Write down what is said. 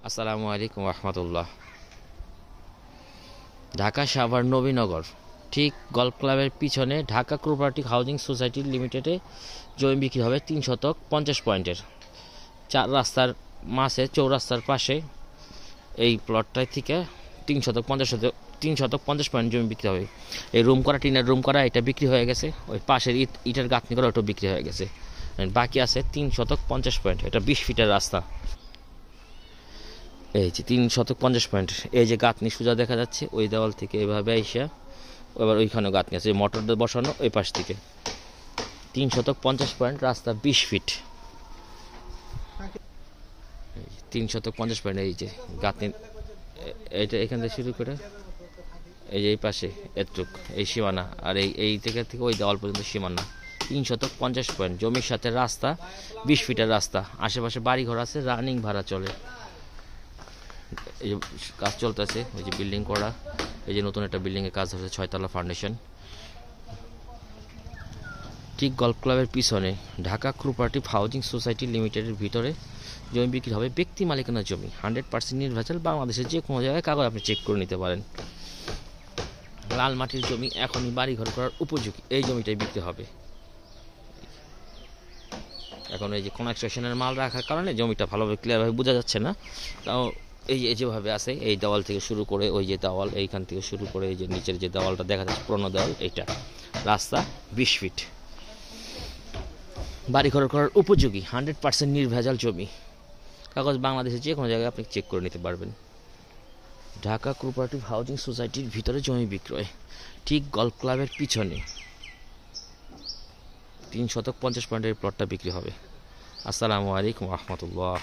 আসসালামু আলাইকুম রহমতুল্লাহ। ঢাকা সাভার নবীনগর ঠিক গল্ফ ক্লাবের পিছনে ঢাকা কোঅপারেটিভ হাউজিং সোসাইটি লিমিটেডে জমি বিক্রি হবে 3 শতক 50 পয়েন্টের। 4 রাস্তার মাঝে চৌরাস্তার পাশে এই প্লটটায় থেকে 3 শতক 50 পয়েন্ট জমি বিক্রি হবে। এই রুম করা টিনের রুম করা এটা বিক্রি হয়ে গেছে, ওই পাশের ইটের গাঁথনি করা ওটাও বিক্রি হয়ে গেছে। বাকি আছে 3 শতক 50 পয়েন্ট, এটা 20 ফিটের রাস্তা। এই যে 3 শতক 50 পয়েন্ট, এই যে গাঁথনি সোজা দেখা যাচ্ছে ওই দেওয়াল থেকে এভাবে আইসা এবার ওইখানেও গাঁথনি আছে, মোটর বসানো ওই পাশ থেকে। 3 শতক 50 পয়েন্ট, রাস্তা 20 ফিট। 3 শতক 50 পয়েন্ট, এই যে গাঁথনি এইটা এখান থেকে শুরু করে এই যে এই পাশে এতটুক এই সীমানা, আর এই থেকে ওই দেওয়াল পর্যন্ত সীমানা। 3 শতক 50 পয়েন্ট, জমির সাথে রাস্তা 20 ফিটের রাস্তা। আশেপাশে বাড়িঘর আছে, রানিং ভাড়া চলে। এই যে কাজ চলতেছে, ওই যে বিল্ডিং করা, এই যে নতুন একটা বিল্ডিংয়ের কাজ হচ্ছে, 6 তলা ফাউন্ডেশন। ঠিক গল্ফ ক্লাবের পিছনে ঢাকা কোঅপারেটিভ হাউজিং সোসাইটি লিমিটেডের ভিতরে জমি বিক্রি হবে। ব্যক্তি মালিকানা জমি, 100% নির্ভেজাল। বাংলাদেশের যে কোনো জায়গায় কাগজ আপনি চেক করে নিতে পারেন। লাল মাটির জমি, এখনই বাড়িঘর করার উপযোগী। এই জমিটাই বিক্রি হবে। এখন এই যে কনস্ট্রাকশনের মাল রাখার কারণে জমিটা ভালোভাবে ক্লিয়ারভাবে বোঝা যাচ্ছে না, তাও এই যে যেভাবে আছে এই দেওয়াল থেকে শুরু করে ওই যে দেওয়াল, এইখান থেকে শুরু করে এই যে নিচের যে দেওয়ালটা দেখা যাচ্ছে পুরোনো দেওয়াল, এইটা রাস্তা 20 ফিট, বাড়িঘর করার উপযোগী, 100% নির্ভেজাল জমি। কাগজ বাংলাদেশের যে কোনো জায়গায় আপনি চেক করে নিতে পারবেন। ঢাকা কোঅপারেটিভ হাউজিং সোসাইটির ভিতরে জমি বিক্রয়, ঠিক গল্ফ ক্লাবের পিছনে 3 শতক 50 পয়েন্টের প্লটটা বিক্রি হবে। আসসালামু আলাইকুম রহমতুল্লাহ।